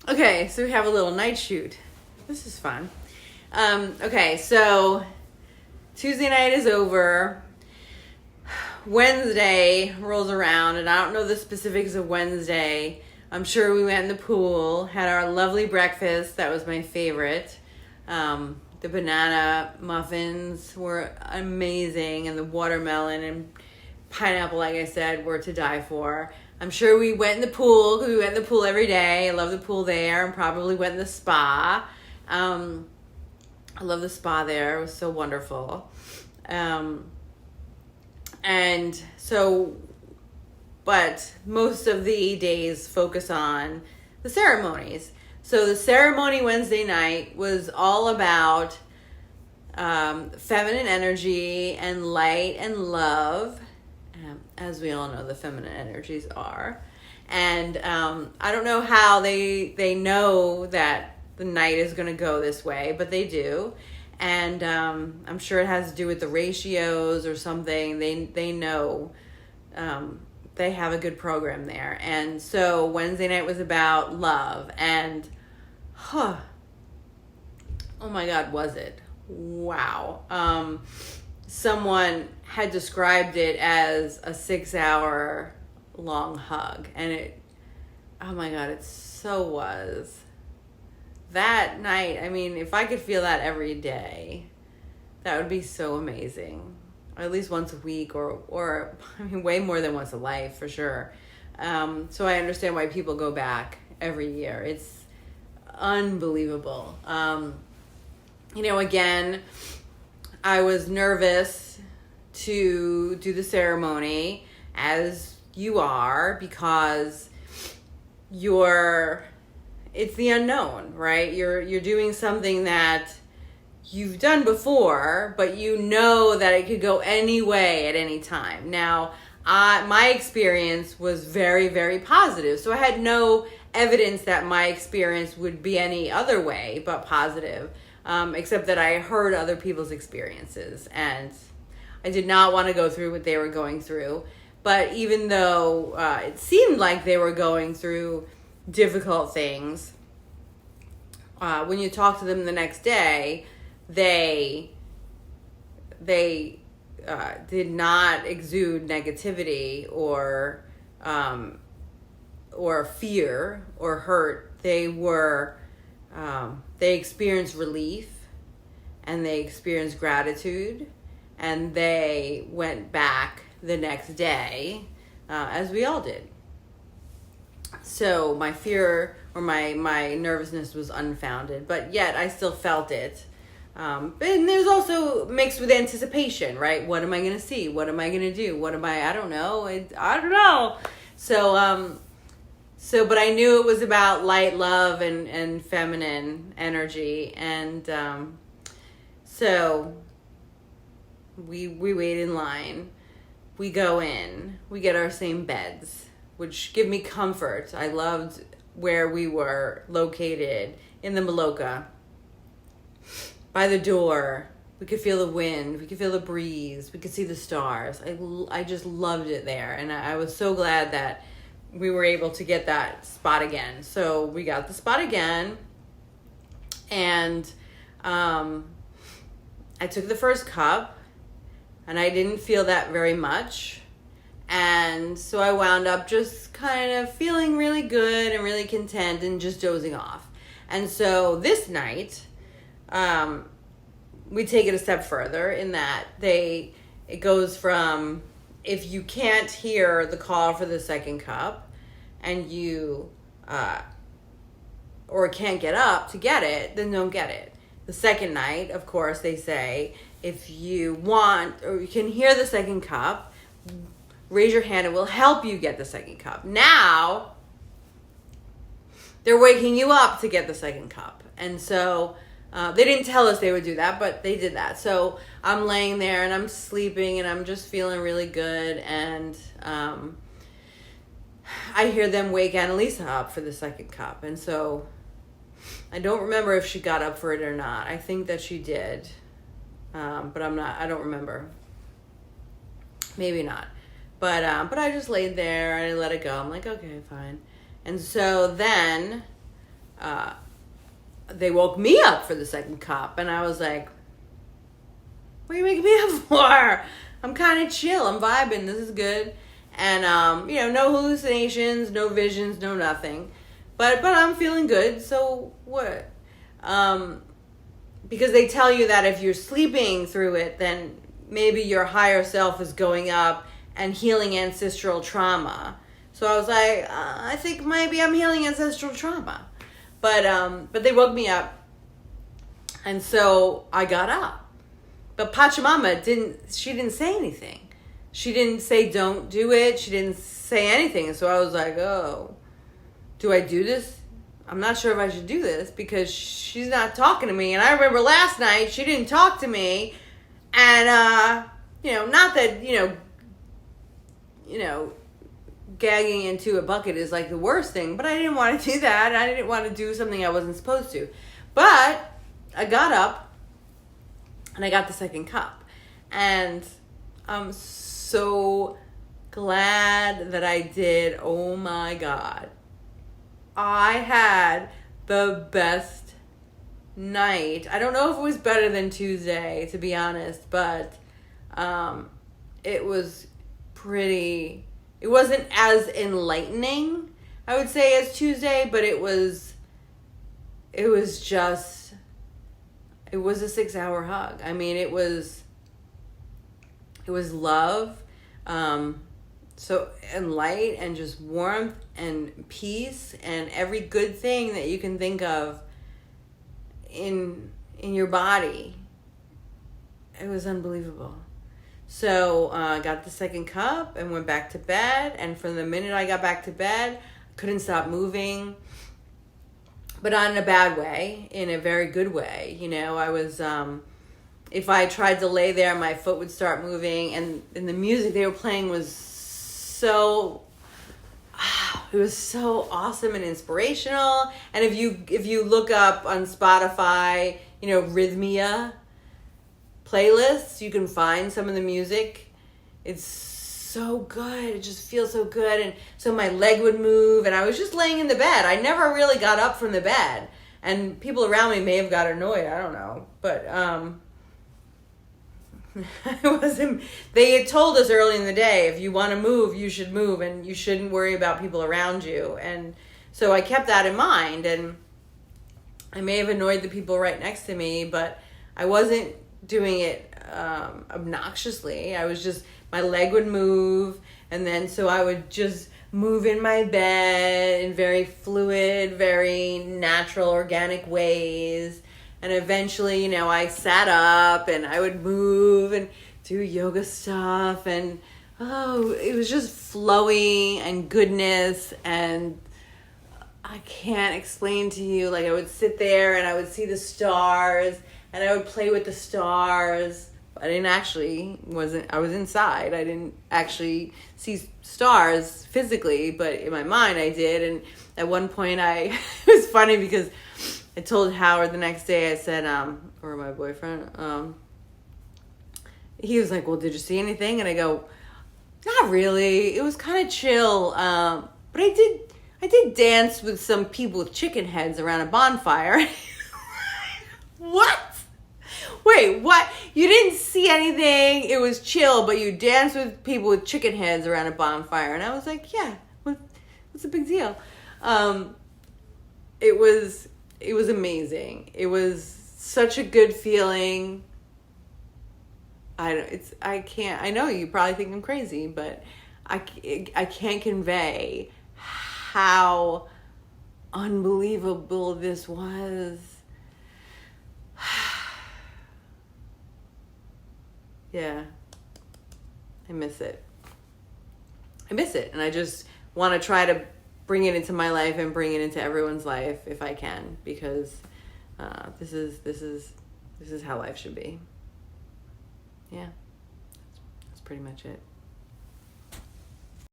Okay, so we have a little night shoot. This is fun. Okay, so Tuesday night is over. Wednesday rolls around, and I don't know the specifics of Wednesday. I'm sure we went in the pool, had our lovely breakfast. That was my favorite. The banana muffins were amazing, and the watermelon and pineapple, like I said, were to die for. I'm sure we went in the pool, because we went in the pool every day. I love the pool there, and probably went in the spa. I love the spa there. It was so wonderful. And so, but most of the days focus on the ceremonies. So the ceremony Wednesday night was all about feminine energy and light and love. As we all know, the feminine energies are. And I don't know how they know that the night is going to go this way, but they do. And I'm sure it has to do with the ratios or something. They know they have a good program there. And so Wednesday night was about love. And, oh my God, was it? Wow. Someone had described it as a 6-hour long hug. And it, oh my God, it so was. That night, I mean, if I could feel that every day, that would be so amazing. Or at least once a week, or I mean, way more than once a life, for sure. So I understand why people go back every year. It's unbelievable. Again, I was nervous to do the ceremony, as you are, because it's the unknown, right? You're doing something that you've done before, but you know that it could go any way at any time. Now, my experience was very, very positive. So I had no evidence that my experience would be any other way but positive, except that I heard other people's experiences. And I did not want to go through what they were going through. But even though it seemed like they were going through difficult things, when you talk to them the next day, they did not exude negativity or fear or hurt. They experienced relief, and they experienced gratitude, and they went back the next day, as we all did. So my fear or my nervousness was unfounded, but yet I still felt it. And there's also mixed with anticipation, right? What am I going to see? What am I going to do? I don't know. I don't know. But I knew it was about light, love, and feminine energy. And so we wait in line. We go in. We get our same beds, which give me comfort. I loved where we were located in the Maloka. By the door, we could feel the wind, we could feel the breeze, we could see the stars. I just loved it there, and I was so glad that we were able to get that spot again. So we got the spot again, and I took the first cup, and I didn't feel that very much. And so I wound up just kind of feeling really good and really content and just dozing off. And so this night, we take it a step further in that it goes from, if you can't hear the call for the second cup and you, or can't get up to get it, then don't get it. The second night, of course, they say, if you want, or you can hear the second cup, raise your hand and we'll help you get the second cup. Now, they're waking you up to get the second cup. And so they didn't tell us they would do that, but they did that. So I'm laying there and I'm sleeping and I'm just feeling really good. And I hear them wake Annalisa up for the second cup. And so I don't remember if she got up for it or not. I think that she did. But I don't remember. Maybe not. But I just laid there and I let it go. I'm like, okay, fine. And so then they woke me up for the second cup, and I was like, what are you waking me up for? I'm kind of chill. I'm vibing. This is good. And, no hallucinations, no visions, no nothing. But I'm feeling good, so what? Because they tell you that if you're sleeping through it, then maybe your higher self is going up and healing ancestral trauma. So I was like, I think maybe I'm healing ancestral trauma. But they woke me up, and so I got up. But Pachamama didn't say anything. She didn't say don't do it. She didn't say anything. So I was like, oh, do I do this? I'm not sure if I should do this because she's not talking to me. And I remember last night she didn't talk to me. And, not that, gagging into a bucket is like the worst thing. But I didn't want to do that. I didn't want to do something I wasn't supposed to. But I got up and I got the second cup. And I'm so glad that I did. Oh my God. I had the best night. I don't know if it was better than Tuesday, to be honest, but it was pretty, it wasn't as enlightening, I would say, as Tuesday, but it was a 6-hour hug. I mean, it was love, and light and just warmth and peace and every good thing that you can think of in your body. It was unbelievable. So I got the second cup and went back to bed. And from the minute I got back to bed, I couldn't stop moving. But not in a bad way, in a very good way. I was, if I tried to lay there, my foot would start moving. And the music they were playing was it was so awesome and inspirational. And if you look up on Spotify, Rhythmia playlists, you can find some of the music. It's so good. It just feels so good. And so my leg would move, and I was just laying in the bed. I never really got up from the bed. And people around me may have got annoyed. I don't know. But they had told us early in the day, if you want to move, you should move, and you shouldn't worry about people around you. And so I kept that in mind, and I may have annoyed the people right next to me, but I wasn't doing it obnoxiously. I was just, my leg would move, and then so I would just move in my bed in very fluid, very natural, organic ways. And eventually, I sat up and I would move and do yoga stuff. And, it was just flowing and goodness. And I can't explain to you. Like, I would sit there and I would see the stars and I would play with the stars. I was inside. I didn't actually see stars physically, but in my mind I did. And at one point it was funny because I told Howard the next day, I said, or my boyfriend, he was like, well, did you see anything? And I go, not really. It was kind of chill. But I did dance with some people with chicken heads around a bonfire. What? Wait, what? You didn't see anything. It was chill, but you danced with people with chicken heads around a bonfire. And I was like, yeah, what's the big deal? It was amazing. It was such a good feeling. I know you probably think I'm crazy, but I can't convey how unbelievable this was. Yeah. I miss it. And I just want to try to bring it into my life and bring it into everyone's life if I can, because this is how life should be. Yeah, that's pretty much it.